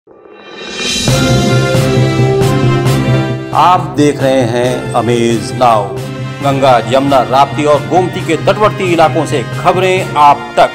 आप देख रहे हैं अमेज नाउ। गंगा, यमुना, राप्ती और गोमती के तटवर्ती इलाकों से खबरें आप तक।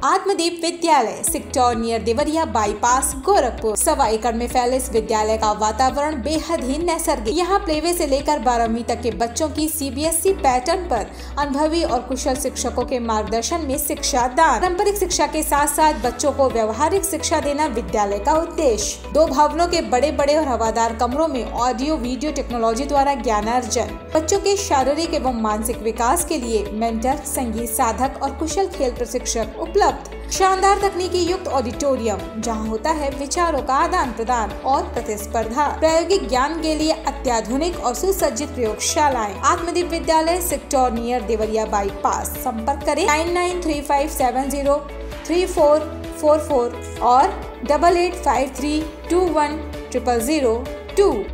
आत्मदीप विद्यालय sector near Deoria bypass Gorakhpur. 1.25 एकड़ में फैले इस विद्यालय का वातावरण बेहद ही नैसर्गिक। यहाँ प्लेवे से लेकर 12वीं तक के बच्चों की CBSE पैटर्न पर अनुभवी और कुशल शिक्षकों के मार्गदर्शन में शिक्षा दान। पारंपरिक शिक्षा के साथ साथ बच्चों को व्यवहारिक शिक्षा देना विद्यालय का उद्देश्य। 2 भवनों के बड़े बड़े और हवादार कमरों में ऑडियो वीडियो टेक्नोलॉजी द्वारा ज्ञानार्जन। बच्चों के शारीरिक एवं मानसिक विकास के लिए मेंटर, संगीत साधक और कुशल खेल प्रशिक्षक उपलब्ध। शानदार तकनीकी युक्त ऑडिटोरियम जहां होता है विचारों का आदान प्रदान और प्रतिस्पर्धा। प्रायोगिक ज्ञान के लिए अत्याधुनिक और सुसज्जित प्रयोगशालाएं। आत्मदीप विद्यालय सेक्टर नियर देवरिया बाईपास। संपर्क करें 9935703444 और 8853210002।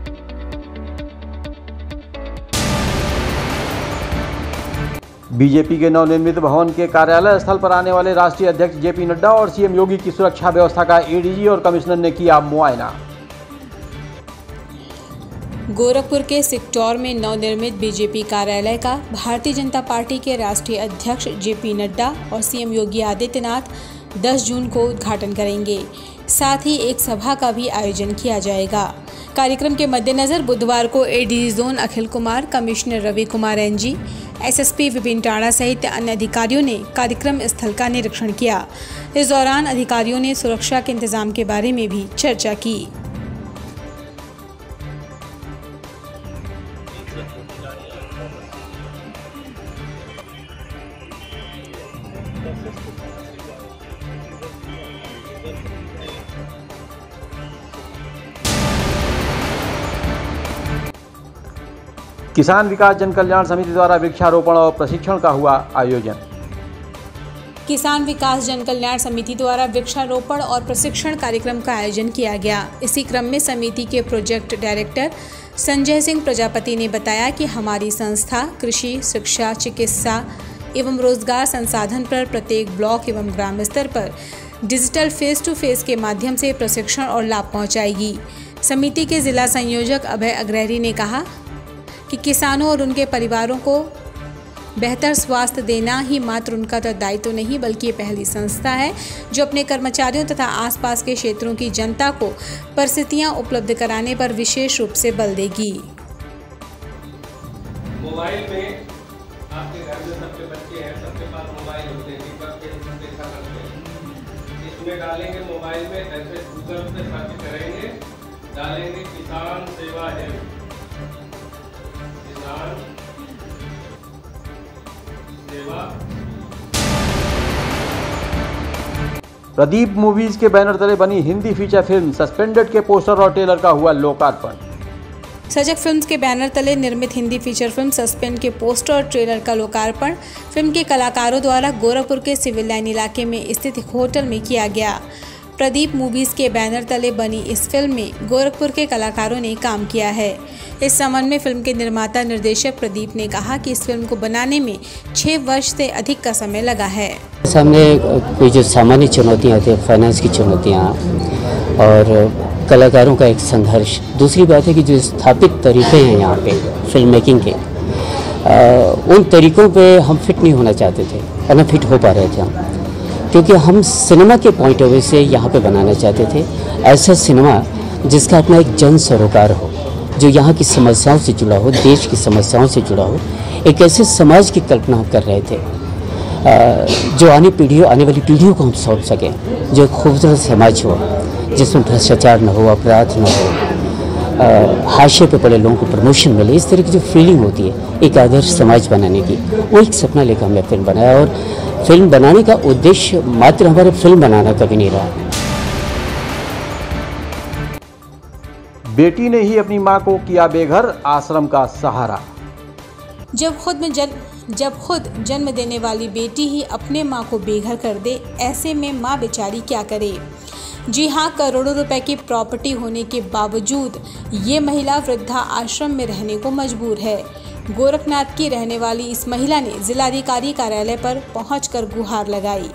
बीजेपी के नवनिर्मित भवन के कार्यालय स्थल पर आने वाले राष्ट्रीय अध्यक्ष JP नड्डा और CM योगी की सुरक्षा व्यवस्था का ADG और कमिश्नर ने किया मुआयना। गोरखपुर के सेक्टर में नवनिर्मित बीजेपी कार्यालय का भारतीय जनता पार्टी के राष्ट्रीय अध्यक्ष JP नड्डा और CM योगी आदित्यनाथ 10 जून को उद्घाटन करेंगे। साथ ही एक सभा का भी आयोजन किया जाएगा। कार्यक्रम के मद्देनजर बुधवार को ADG zone Akhil Kumar, commissioner Ravi Kumar NG, SSP Vipin Tada सहित अन्य अधिकारियों ने कार्यक्रम स्थल का निरीक्षण किया। इस दौरान अधिकारियों ने सुरक्षा के इंतजाम के बारे में भी चर्चा की। किसान विकास जन कल्याण समिति द्वारा वृक्षारोपण और प्रशिक्षण का हुआ आयोजन। किसान विकास जन कल्याण समिति द्वारा वृक्षारोपण और प्रशिक्षण कार्यक्रम का आयोजन किया गया। इसी क्रम में समिति के प्रोजेक्ट डायरेक्टर संजय सिंह प्रजापति ने बताया कि हमारी संस्था कृषि, शिक्षा, चिकित्सा एवं रोजगार संसाधन पर प्रत्येक ब्लॉक एवं ग्राम स्तर पर डिजिटल फेस टू फेस के माध्यम से प्रशिक्षण और लाभ पहुँचाएगी। समिति के जिला संयोजक अभय अग्रहरी ने कहा कि किसानों और उनके परिवारों को बेहतर स्वास्थ्य देना ही मात्र उनका दायित्व नहीं बल्कि ये पहली संस्था है जो अपने कर्मचारियों तथा आसपास के क्षेत्रों की जनता को परिस्थितियां उपलब्ध कराने पर विशेष रूप से बल देगी। मोबाइल में आपके घर में सबके बच्चे हैं, सबके पास मोबाइल होते हैं, देखा करते हैं। इसमें डालेंगे मोबाइल में, ऐसे गूगल पे सर्च करेंगे, डालेंगे किसान सेवा हेल्प, प्रदीप मूवीज के बैनर तले बनी हिंदी फीचर फिल्म सस्पेंडेड के पोस्टर और ट्रेलर का हुआ लोकार्पण। सजग फिल्म्स के बैनर तले निर्मित हिंदी फीचर फिल्म सस्पेंड के पोस्टर और ट्रेलर का लोकार्पण फिल्म के कलाकारों द्वारा गोरखपुर के सिविल लाइन इलाके में स्थित एक होटल में किया गया। प्रदीप मूवीज के बैनर तले बनी इस फिल्म में गोरखपुर के कलाकारों ने काम किया है। इस संबंध में फिल्म के निर्माता निर्देशक प्रदीप ने कहा कि इस फिल्म को बनाने में 6 वर्ष से अधिक का समय लगा है। सामने कोई जो सामान्य चुनौतियाँ होती हैं, फाइनेंस की चुनौतियाँ और कलाकारों का एक संघर्ष। दूसरी बात है कि जो स्थापित तरीके हैं यहाँ पे फिल्म मेकिंग के, उन तरीकों पे हम फिट नहीं होना चाहते थे, अनफिट हो पा रहे थे हम, क्योंकि हम सिनेमा के पॉइंट ऑफ व्यू से यहाँ पे बनाना चाहते थे ऐसा सिनेमा जिसका अपना एक जन सरोकार हो, जो यहाँ की समस्याओं से जुड़ा हो, देश की समस्याओं से जुड़ा हो। एक ऐसे समाज की कल्पना हम कर रहे थे जो आने वाली पीढ़ियों को हम सौंप सकें, जो खूबसूरत समाज हो जिसमें भ्रष्टाचार न हो, अपराध न हो, हाशिए पे पड़े लोगों को प्रमोशन मिले। इस तरह की जो फीलिंग होती है एक आदर्श समाज बनाने की, वो एक सपना लेकर हमने फिल्म बनाया। और फिल्म बनाने का उद्देश्य मात्र हमारे फिल्म बनाना कभी नहीं रहा। बेटी ने ही अपनी मां को किया बेघर, आश्रम का सहारा। जब खुद जन्म देने वाली बेटी ही अपने मां को बेघर कर दे, ऐसे में मां बेचारी क्या करे। जी हां, करोड़ों रुपए की प्रॉपर्टी होने के बावजूद ये महिला वृद्धा आश्रम में रहने को मजबूर है। गोरखनाथ की रहने वाली इस महिला ने जिलाधिकारी कार्यालय पर पहुंचकर गुहार लगाई।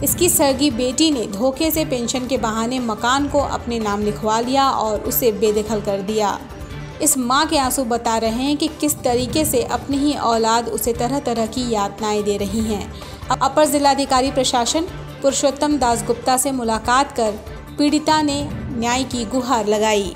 इसकी सगी बेटी ने धोखे से पेंशन के बहाने मकान को अपने नाम लिखवा लिया और उसे बेदखल कर दिया। इस मां के आंसू बता रहे हैं कि किस तरीके से अपनी ही औलाद उसे तरह तरह की यातनाएं दे रही हैं। अपर जिलाधिकारी प्रशासन पुरुषोत्तम दास गुप्ता से मुलाकात कर पीड़िता ने न्याय की गुहार लगाई।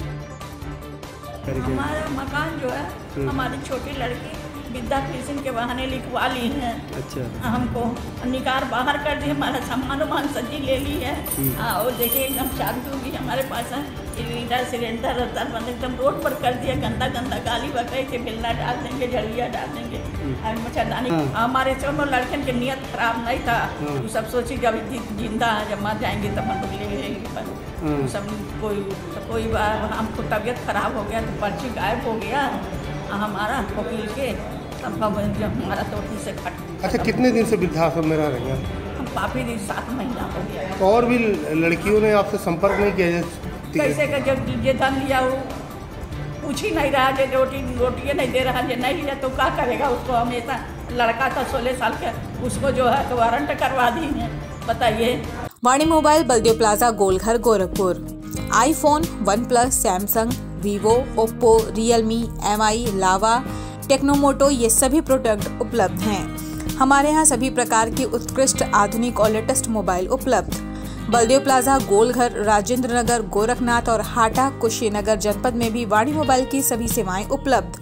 हमारा मकान जो है हमारी छोटी लड़की विद्या पेंशन के बहाने लिखवा ली है। अच्छा। हमको निकाल बाहर कर दी, हमारा सामान वामान सज्जी ले ली है। और देखिए एकदम चाकू भी हमारे पास है, सिलेंडर बंद एकदम रोड पर कर दिया। गंदा गंदा गाली बकरे के बिल्ला डाल देंगे, झड़िया डाल देंगे और मच्छरदानी। हमारे दोनों लड़कन की नियत खराब नहीं था। वो सब सोची जब जिंदा जब मर जाएंगे तब हम लोग ले लेंगे। सब कोई बार हमको तबीयत खराब हो गया तो पर्ची गायब हो गया हमारा वकील के, तब हमारा तो से खट। अच्छा, कितने दिन से वृद्धाश्रम में रह रहे हैं? हम काफ़ी दिन 7 महीना हो गया। तो और भी लड़कियों ने आपसे संपर्क नहीं किया? कैसे का जब ये धन लिया वो पूछ ही नहीं रहा, जो रोटियाँ नहीं दे रहा, जो नहीं लिया तो क्या करेगा उसको। हमेशा लड़का था 16 साल का, उसको जो है वारंट करवा दी है। बताइए। Vani mobile, Baldev plaza, Golghar, Gorakhpur. IPhone, OnePlus, Samsung, Vivo, Oppo, Realme, MI, Lava, Tecno Moto ये सभी प्रोडक्ट उपलब्ध हैं। हमारे यहाँ सभी प्रकार की उत्कृष्ट आधुनिक और लेटेस्ट मोबाइल उपलब्ध। बलदेव प्लाजा, गोलघर, राजेंद्र नगर, गोरखनाथ और हाटा, कुशीनगर जनपद में भी वाणी मोबाइल की सभी सेवाएं उपलब्ध।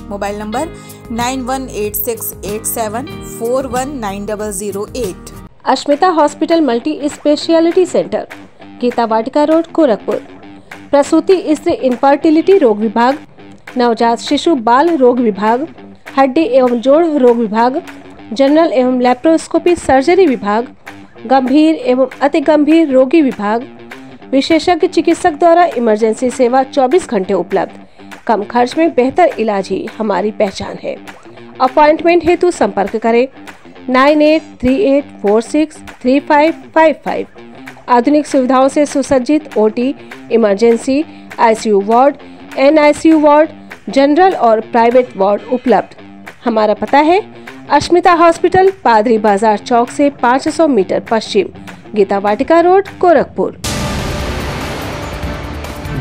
Mobile number 918687419008। Ashmita hospital multi speciality centre, Geeta Vatika road, Gorakhpur. प्रसूति स्त्री इनफर्टिलिटी रोग विभाग, नवजात शिशु बाल रोग विभाग, हड्डी एवं जोड़ रोग विभाग, जनरल एवं लैप्रोस्कोपी सर्जरी विभाग, गंभीर एवं अति गंभीर रोगी विभाग, विशेषज्ञ चिकित्सक द्वारा इमरजेंसी सेवा 24 घंटे उपलब्ध। कम खर्च में बेहतर इलाज ही हमारी पहचान है। अपॉइंटमेंट हेतु संपर्क करें 9838463555। आधुनिक सुविधाओं से सुसज्जित OT, emergency, ICU ward, NICU ward, general और प्राइवेट वार्ड उपलब्ध। हमारा पता है अश्मिता हॉस्पिटल, पादरी बाजार चौक से 500 मीटर पश्चिम, गीता वाटिका रोड, गोरखपुर।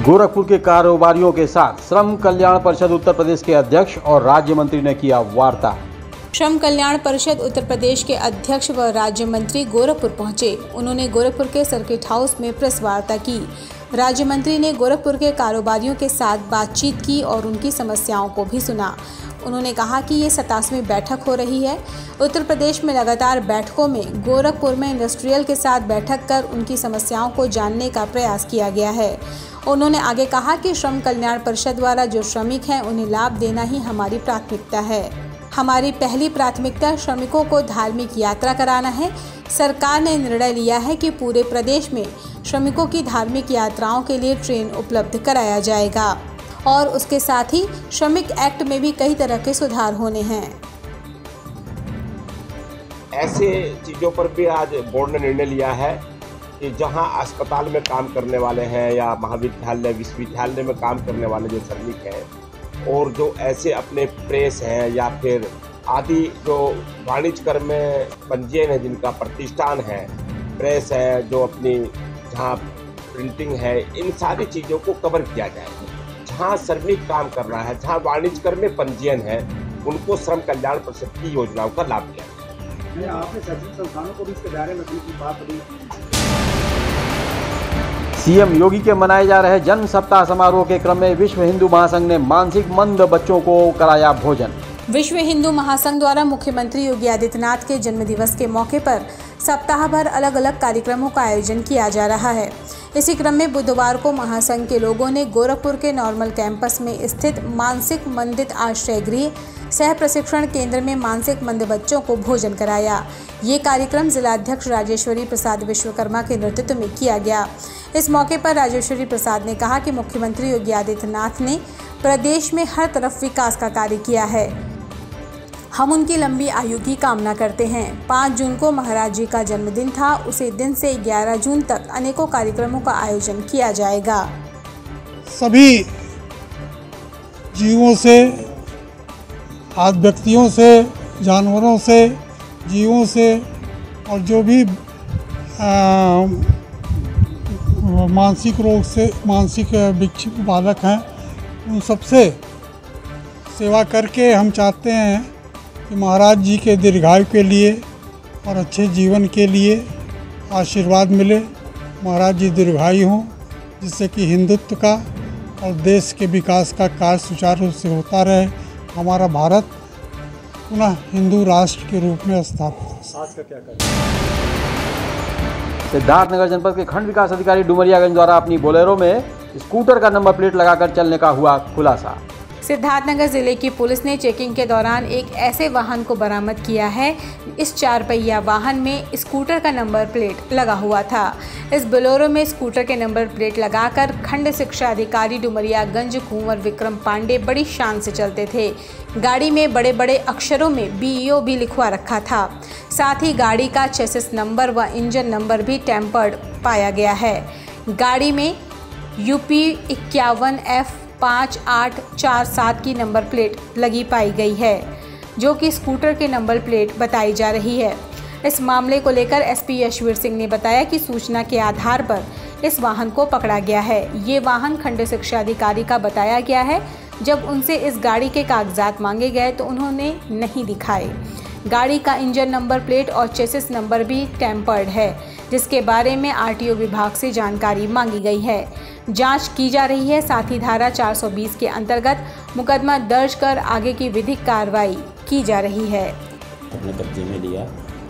गोरखपुर के कारोबारियों के साथ श्रम कल्याण परिषद उत्तर प्रदेश के अध्यक्ष और राज्य मंत्री ने किया वार्ता। श्रम कल्याण परिषद उत्तर प्रदेश के अध्यक्ष व राज्य मंत्री गोरखपुर पहुंचे। उन्होंने गोरखपुर के सर्किट हाउस में प्रेस वार्ता की। राज्य मंत्री ने गोरखपुर के कारोबारियों के साथ बातचीत की और उनकी समस्याओं को भी सुना। उन्होंने कहा कि ये 87वीं बैठक हो रही है। उत्तर प्रदेश में लगातार बैठकों में गोरखपुर में इंडस्ट्रियल के साथ बैठक कर उनकी समस्याओं को जानने का प्रयास किया गया है। उन्होंने आगे कहा कि श्रम कल्याण परिषद द्वारा जो श्रमिक हैं उन्हें लाभ देना ही हमारी प्राथमिकता है। हमारी पहली प्राथमिकता श्रमिकों को धार्मिक यात्रा कराना है। सरकार ने निर्णय लिया है कि पूरे प्रदेश में श्रमिकों की धार्मिक यात्राओं के लिए ट्रेन उपलब्ध कराया जाएगा और उसके साथ ही श्रमिक एक्ट में भी कई तरह के सुधार होने हैं। ऐसे चीज़ों पर भी आज बोर्ड ने निर्णय लिया है कि जहां अस्पताल में काम करने वाले हैं या महाविद्यालय विश्वविद्यालय में काम करने वाले जो श्रमिक हैं और जो ऐसे अपने प्रेस हैं या फिर आदि जो वाणिज्य कर में पंजीयन है, जिनका प्रतिष्ठान है, प्रेस है, जो अपनी जहाँ प्रिंटिंग है, इन सारी चीज़ों को कवर किया जाएगा। जहाँ श्रमिक काम कर रहा है, जहाँ वाणिज्य कर में पंजीयन है, उनको श्रम कल्याण परिषद की योजनाओं का लाभ दिया जाए। आपने शैक्षणिक संस्थानों को भी इसके दायरे में की बात अभी। सीएम योगी के मनाए जा रहे जन्म सप्ताह समारोह के क्रम में विश्व हिंदू महासंघ ने मानसिक मंद बच्चों को कराया भोजन। विश्व हिंदू महासंघ द्वारा मुख्यमंत्री योगी आदित्यनाथ के जन्मदिवस के मौके पर सप्ताह भर अलग अलग कार्यक्रमों का आयोजन किया जा रहा है। इसी क्रम में बुधवार को महासंघ के लोगों ने गोरखपुर के नॉर्मल कैंपस में स्थित मानसिक मंदित आश्रय गृह सह प्रशिक्षण केंद्र में मानसिक मंद बच्चों को भोजन कराया। ये कार्यक्रम जिलाध्यक्ष राजेश्वरी प्रसाद विश्वकर्मा के नेतृत्व में किया गया। इस मौके पर राजेश्वरी प्रसाद ने कहा कि मुख्यमंत्री योगी आदित्यनाथ ने प्रदेश में हर तरफ विकास का कार्य किया है। हम उनकी लंबी आयु की कामना करते हैं। 5 जून को महाराज जी का जन्मदिन था। उसी दिन से 11 जून तक अनेकों कार्यक्रमों का आयोजन किया जाएगा। सभी जीवों से आज व्यक्तियों से, जानवरों से, जीवों से और जो भी मानसिक रोग से, मानसिक विक्षिप्त बालक हैं, उन सबसे सेवा करके हम चाहते हैं कि महाराज जी के दीर्घायु के लिए और अच्छे जीवन के लिए आशीर्वाद मिले। महाराज जी दीर्घायु हों, जिससे कि हिंदुत्व का और देश के विकास का कार्य सुचारू रूप से होता रहे। हमारा भारत पुनः हिंदू राष्ट्र के रूप में स्थापित हो। आज का क्या कहना? सिद्धार्थनगर जनपद के खंड विकास अधिकारी डुमरियागंज द्वारा अपनी बोलेरो में स्कूटर का नंबर प्लेट लगाकर चलने का हुआ खुलासा। सिद्धार्थनगर जिले की पुलिस ने चेकिंग के दौरान एक ऐसे वाहन को बरामद किया है। इस 4 पहिया वाहन में स्कूटर का नंबर प्लेट लगा हुआ था। इस बोलेरो में स्कूटर के नंबर प्लेट लगाकर खंड शिक्षा अधिकारी डुमरियागंज कुंवर विक्रम पांडे बड़ी शान से चलते थे। गाड़ी में बड़े बड़े अक्षरों में BEO भी लिखवा रखा था। साथ ही गाड़ी का चेसिस नंबर व इंजन नंबर भी टेम्पर्ड पाया गया है। गाड़ी में UP 51F5847 की नंबर प्लेट लगी पाई गई है, जो कि स्कूटर के नंबर प्लेट बताई जा रही है। इस मामले को लेकर SP यशवीर सिंह ने बताया कि सूचना के आधार पर इस वाहन को पकड़ा गया है। ये वाहन खंड शिक्षा अधिकारी का बताया गया है। जब उनसे इस गाड़ी के कागजात मांगे गए तो उन्होंने नहीं दिखाए। गाड़ी का इंजन नंबर प्लेट और चेसिस नंबर भी टेम्पर्ड है, जिसके बारे में RTO विभाग से जानकारी मांगी गई है। जांच की जा रही है। साथ ही धारा 420 के अंतर्गत मुकदमा दर्ज कर आगे की विधिक कार्रवाई की जा रही है। अपने कब्जे में लिया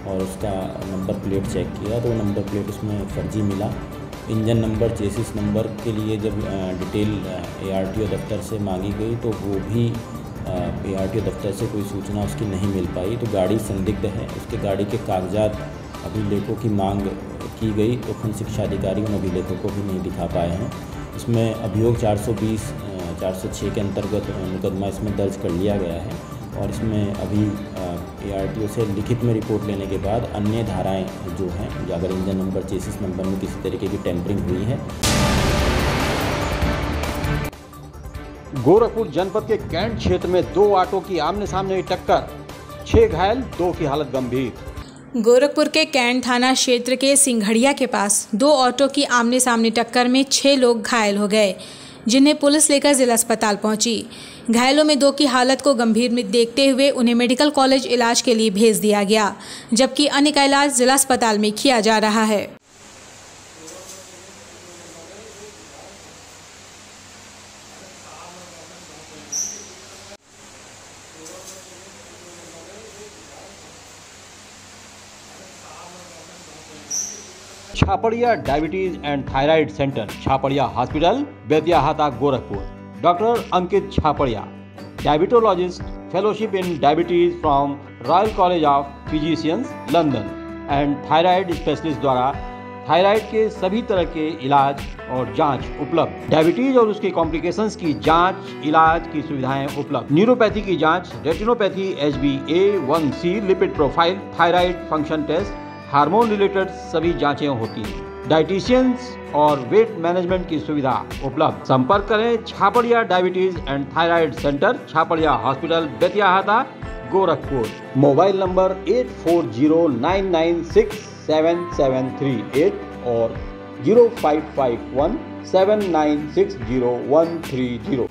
और उसका नंबर प्लेट चेक किया तो नंबर प्लेट उसमें फर्जी मिला। इंजन नंबर, चेसिस नंबर के लिए जब डिटेल ARTO दफ्तर से मांगी गई तो वो भी ARTO दफ्तर से कोई सूचना उसकी नहीं मिल पाई। तो गाड़ी संदिग्ध है, उसके गाड़ी के कागजात अभिलेखों की मांग की गई तो खंड शिक्षा अधिकारी उन अभिलेखों को भी नहीं दिखा पाए हैं। इसमें अभियोग 420, 406 के अंतर्गत मुकदमा इसमें दर्ज कर लिया गया है और इसमें अभी ARTO से लिखित में रिपोर्ट लेने के बाद अन्य धाराएं जो हैं, अगर इंजन नंबर, चेसिस नंबर में किसी तरीके की टेम्परिंग हुई है। गोरखपुर जनपद के कैंट क्षेत्र में 2 ऑटो की आमने सामने टक्कर, 6 घायल, 2 की हालत गंभीर। गोरखपुर के कैंट थाना क्षेत्र के सिंघड़िया के पास 2 ऑटो की आमने सामने टक्कर में 6 लोग घायल हो गए, जिन्हें पुलिस लेकर जिला अस्पताल पहुंची। घायलों में 2 की हालत को गंभीर में देखते हुए उन्हें मेडिकल कॉलेज इलाज के लिए भेज दिया गया, जबकि अन्य का इलाज जिला अस्पताल में किया जा रहा है। Chhaparia diabetes and thyroid centre, Chhaparia hospital, Betiahata, Gorakhpur. Doctor Ankit Chhaparia, diabetologist, fellowship in diabetes from Royal College of Physicians, London and thyroid specialist द्वारा थायराइड के सभी तरह के इलाज और जांच उपलब्ध। डायबिटीज और उसके कॉम्प्लिकेशंस की जांच, इलाज की सुविधाएं उपलब्ध। न्यूरोपैथी की जांच, retinopathy, HbA1c, lipid profile, thyroid function test, hormone related सभी जांचें होती हैं। डाइटिशियंस और वेट मैनेजमेंट की सुविधा उपलब्ध। संपर्क करें Chhaparia diabetes and thyroid centre, Chhaparia hospital, Betiahata, Gorakhpur. Mobile number 8409967738 और 05517960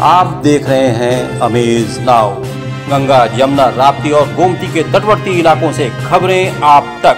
आप देख रहे हैं अमेज नाउ। गंगा, यमुना, राप्ती और गोमती के तटवर्ती इलाकों से खबरें आप तक।